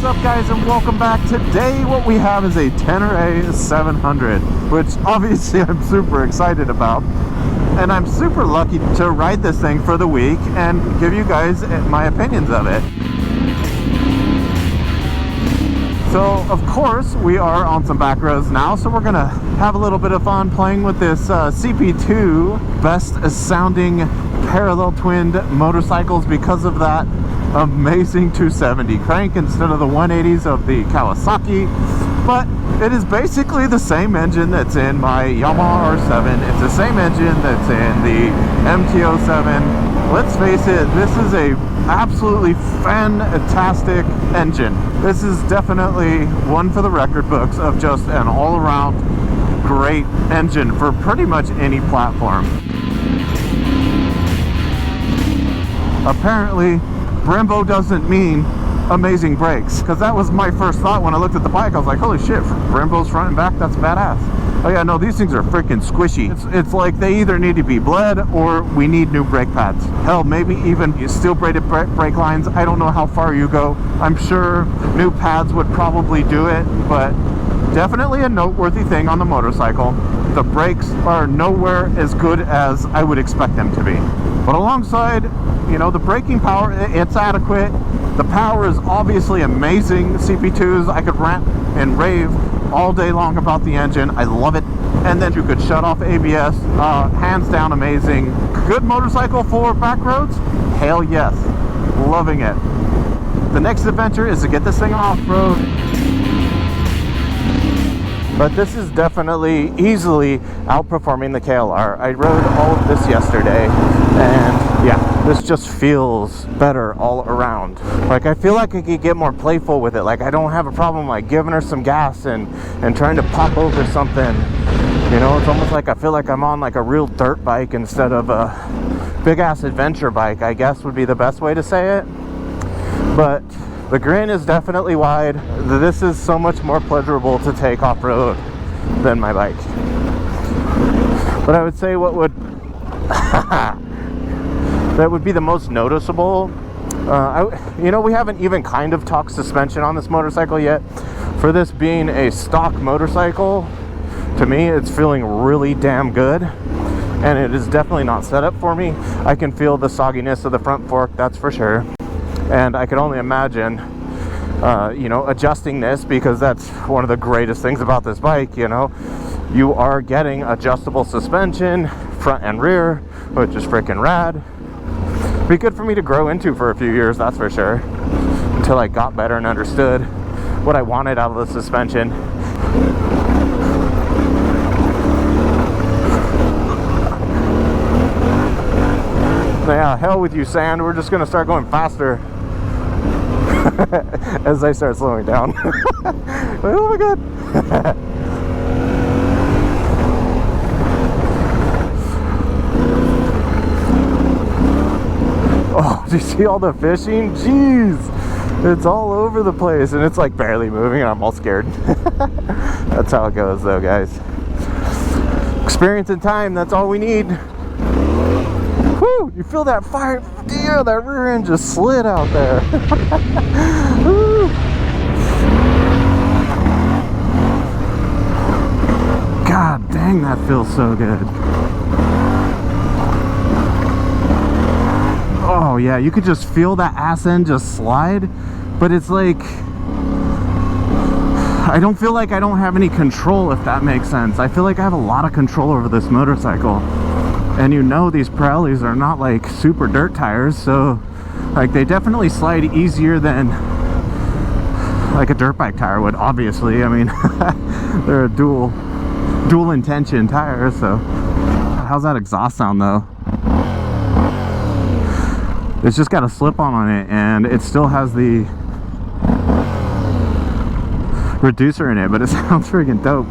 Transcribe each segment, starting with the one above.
What's up, guys, and welcome back. Today what we have is a Tenere 700, which obviously I'm super excited about, and I'm super lucky to ride this thing for the week and give you guys my opinions of it. So of course we are on some back roads now, so we're gonna have a little bit of fun playing with this CP2 best sounding parallel twinned motorcycles because of that amazing 270 crank instead of the 180s of the Kawasaki. But it is basically the same engine that's in my Yamaha R7. It's the same engine that's in the MT-07. Let's face it, this is a absolutely fantastic engine. This is definitely one for the record books of just an all-around great engine for pretty much any platform. Apparently Brembo doesn't mean amazing brakes, because that was my first thought when I looked at the bike. I was like, holy shit, Brembo's front and back, that's badass. Oh yeah, no, these things are freaking squishy. It's like they either need to be bled or we need new brake pads. Hell, maybe even steel braided brake lines. I don't know how far you go. I'm sure new pads would probably do it, but definitely a noteworthy thing on the motorcycle. The brakes are nowhere as good as I would expect them to be. But alongside, you know, the braking power, it's adequate. The power is obviously amazing. CP2s, I could rant and rave all day long about the engine. I love it. And then you could shut off ABS. Hands down amazing. Good motorcycle for back roads? Hell yes. Loving it. The next adventure is to get this thing off-road. But this is definitely easily outperforming the KLR. I rode all of this yesterday, and yeah, this just feels better all around. Like, I feel like I could get more playful with it. Like, I don't have a problem like giving her some gas and trying to pop over something. You know, it's almost like I feel like I'm on like a real dirt bike instead of a big ass adventure bike, I guess would be the best way to say it. But the grin is definitely wide. This is so much more pleasurable to take off-road than my bike. But I would say what would that would be the most noticeable. You know, we haven't even kind of talked suspension on this motorcycle yet. For this being a stock motorcycle, to me it's feeling really damn good, and it is definitely not set up for me. I can feel the sogginess of the front fork, that's for sure. And I can only imagine, you know, adjusting this, because that's one of the greatest things about this bike, you know. You are getting adjustable suspension, front and rear, which is freaking rad. Be good for me to grow into for a few years, that's for sure. Until I got better and understood what I wanted out of the suspension. Yeah, hell with you, sand. We're just gonna start going faster as I start slowing down. Oh my god. Oh, do you see all the fishing? Jeez, it's all over the place, and it's like barely moving, and I'm all scared. That's how it goes though, guys. Experience and time, that's all we need. Woo! You feel that fire? Yeah, that rear end just slid out there. Woo. God dang, that feels so good. Oh yeah, you could just feel that ass end just slide, but it's like, I don't feel like I don't have any control, if that makes sense. I feel like I have a lot of control over this motorcycle. And you know, these Pirellis are not like super dirt tires, so like they definitely slide easier than like a dirt bike tire would, obviously. I mean, they're a dual intention tire, so how's that exhaust sound though? It's just got a slip-on on it, and it still has the reducer in it, but it sounds freaking dope.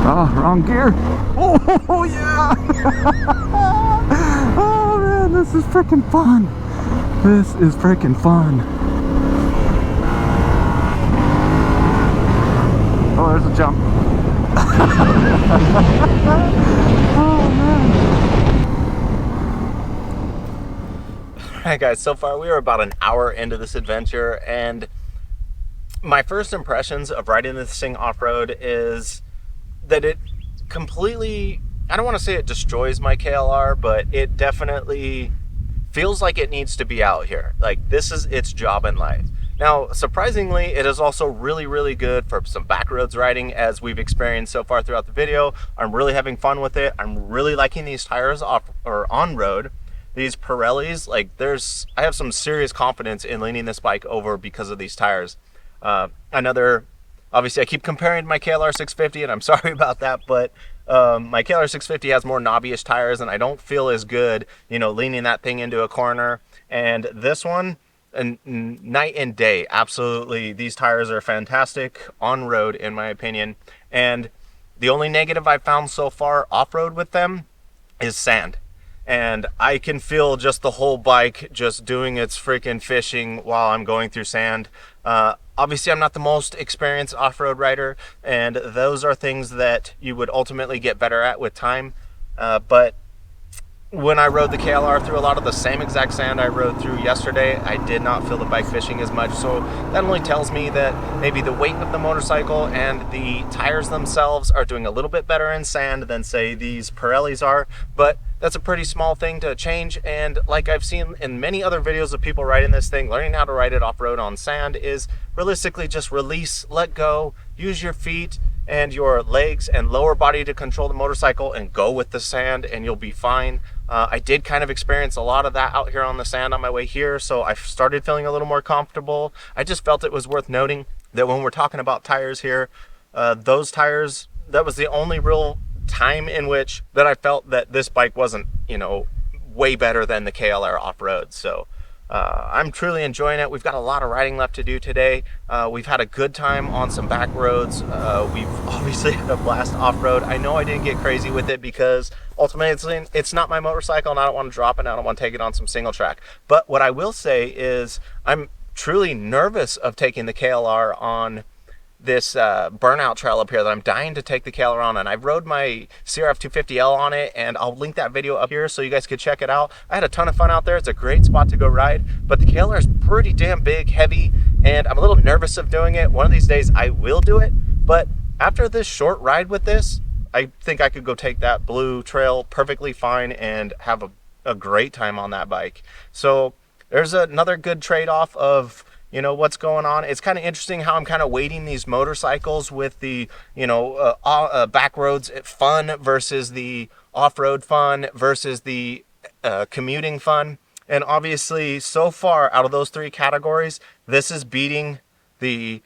Oh, wrong gear. Oh yeah. Oh man, this is freaking fun. This is freaking fun. Oh, there's a jump. Oh man. Alright guys, so far we are about an hour into this adventure, and my first impressions of riding this thing off-road is that it completely, I don't want to say it destroys my KLR, but it definitely feels like it needs to be out here. Like, this is its job in life. Now, surprisingly, it is also really, really good for some backroads riding, as we've experienced so far throughout the video. I'm really having fun with it. I'm really liking these tires off or on road. These Pirellis, like, I have some serious confidence in leaning this bike over because of these tires. Obviously I keep comparing my KLR 650, and I'm sorry about that, but my KLR 650 has more knobbyish tires, and I don't feel as good, you know, leaning that thing into a corner. And this one, night and day, absolutely. These tires are fantastic on road, in my opinion. And the only negative I've found so far off-road with them is sand. And I can feel just the whole bike just doing its freaking fishing while I'm going through sand. Obviously, I'm not the most experienced off-road rider, and those are things that you would ultimately get better at with time. But when I rode the KLR through a lot of the same exact sand I rode through yesterday, I did not feel the bike fishing as much. So that only tells me that maybe the weight of the motorcycle and the tires themselves are doing a little bit better in sand than, say, these Pirellis are. But that's a pretty small thing to change, and like I've seen in many other videos of people riding this thing, learning how to ride it off-road on sand is realistically just release, let go, use your feet and your legs and lower body to control the motorcycle and go with the sand, and you'll be fine. I did kind of experience a lot of that out here on the sand on my way here, so I started feeling a little more comfortable. I just felt it was worth noting that when we're talking about tires here, those tires, that was the only real time in which that I felt that this bike wasn't, you know, way better than the KLR off-road. So I'm truly enjoying it. We've got a lot of riding left to do today. We've had a good time on some back roads. We've obviously had a blast off-road. I know I didn't get crazy with it because ultimately it's not my motorcycle, and I don't want to drop it. I don't want to take it on some single track. But what I will say is I'm truly nervous of taking the KLR on this burnout trail up here that I'm dying to take the KLR on, and I rode my CRF 250L on it, and I'll link that video up here so you guys could check it out. I had a ton of fun out there. It's a great spot to go ride, but the KLR is pretty damn big, heavy, and I'm a little nervous of doing it. One of these days I will do it, but after this short ride with this, I think I could go take that blue trail perfectly fine and have a great time on that bike. So there's another good trade-off of, you know, what's going on. It's kind of interesting how I'm kind of weighting these motorcycles with the, you know, back roads fun versus the off-road fun versus the commuting fun. And obviously, so far, out of those three categories, this is beating the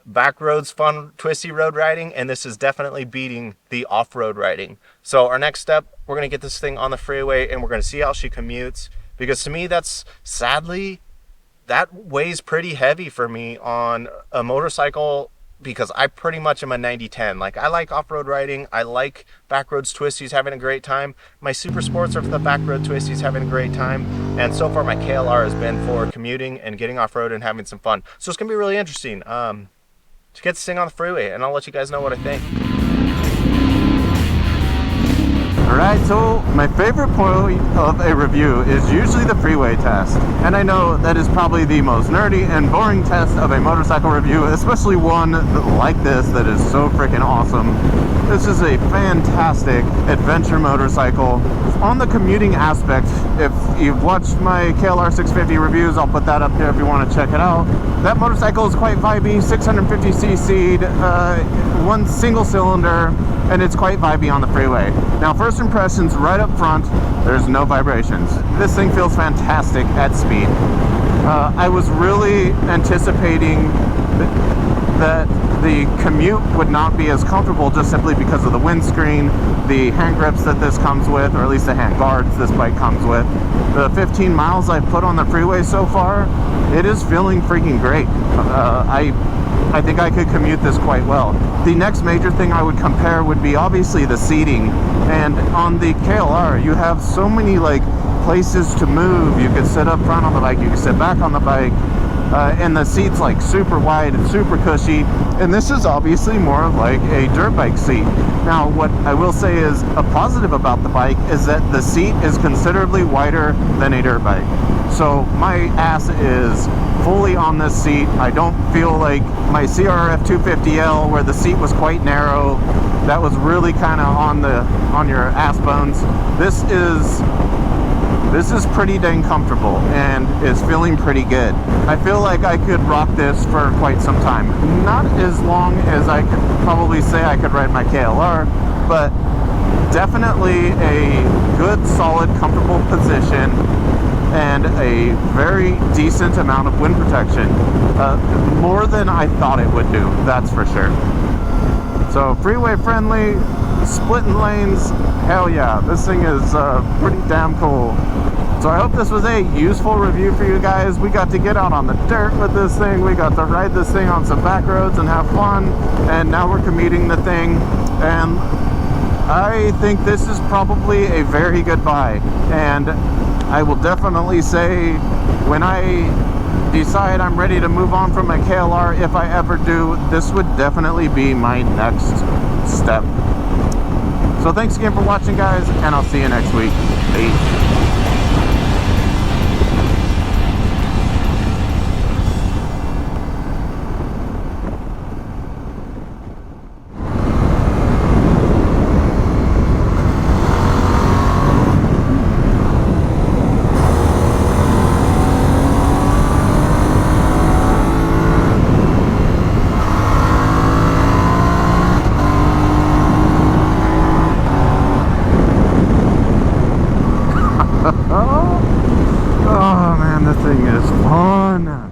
back roads fun, twisty road riding, and this is definitely beating the off-road riding. So our next step, we're going to get this thing on the freeway, and we're going to see how she commutes. Because to me, that's sadly, that weighs pretty heavy for me on a motorcycle, because I pretty much am a 90-10. Like, I like off-road riding. I like backroads twisties, having a great time. My super sports are for the backroad twisties, having a great time. And so far, my KLR has been for commuting and getting off-road and having some fun. So it's going to be really interesting to get this thing on the freeway, and I'll let you guys know what I think. Alright, so my favorite point of a review is usually the freeway test. And I know that is probably the most nerdy and boring test of a motorcycle review, especially one like this that is so freaking awesome. This is a fantastic adventure motorcycle. On the commuting aspect, if you've watched my KLR 650 reviews, I'll put that up there if you want to check it out. That motorcycle is quite vibey, 650cc, one single cylinder, and it's quite vibey on the freeway. Now, first impressions right up front, there's no vibrations. This thing feels fantastic at speed. I was really anticipating that the commute would not be as comfortable just simply because of the windscreen, the hand grips that this comes with, or at least the hand guards this bike comes with. The 15 miles I've put on the freeway so far, it is feeling freaking great. I think I could commute this quite well. The next major thing I would compare would be obviously the seating. And on the KLR, you have so many like places to move. You could sit up front on the bike, you can sit back on the bike, and the seat's like super wide and super cushy. And this is obviously more of like a dirt bike seat. Now, what I will say is a positive about the bike is that the seat is considerably wider than a dirt bike. So my ass is fully on this seat. I don't feel like my CRF 250L, where the seat was quite narrow, that was really kind of on your ass bones. This is pretty dang comfortable and is feeling pretty good. I feel like I could rock this for quite some time. Not as long as I could probably say I could ride my KLR, but definitely a good, solid, comfortable position and a very decent amount of wind protection. More than I thought it would do, that's for sure. So freeway friendly, splitting lanes, hell yeah, this thing is pretty damn cool. So I hope this was a useful review for you guys. We got to get out on the dirt with this thing, we got to ride this thing on some back roads and have fun, and now we're commuting the thing, and I think this is probably a very good buy. And I will definitely say, when I decide I'm ready to move on from my KLR, if I ever do, this would definitely be my next step. So thanks again for watching, guys, and I'll see you next week. Peace. Oh man, this thing is fun.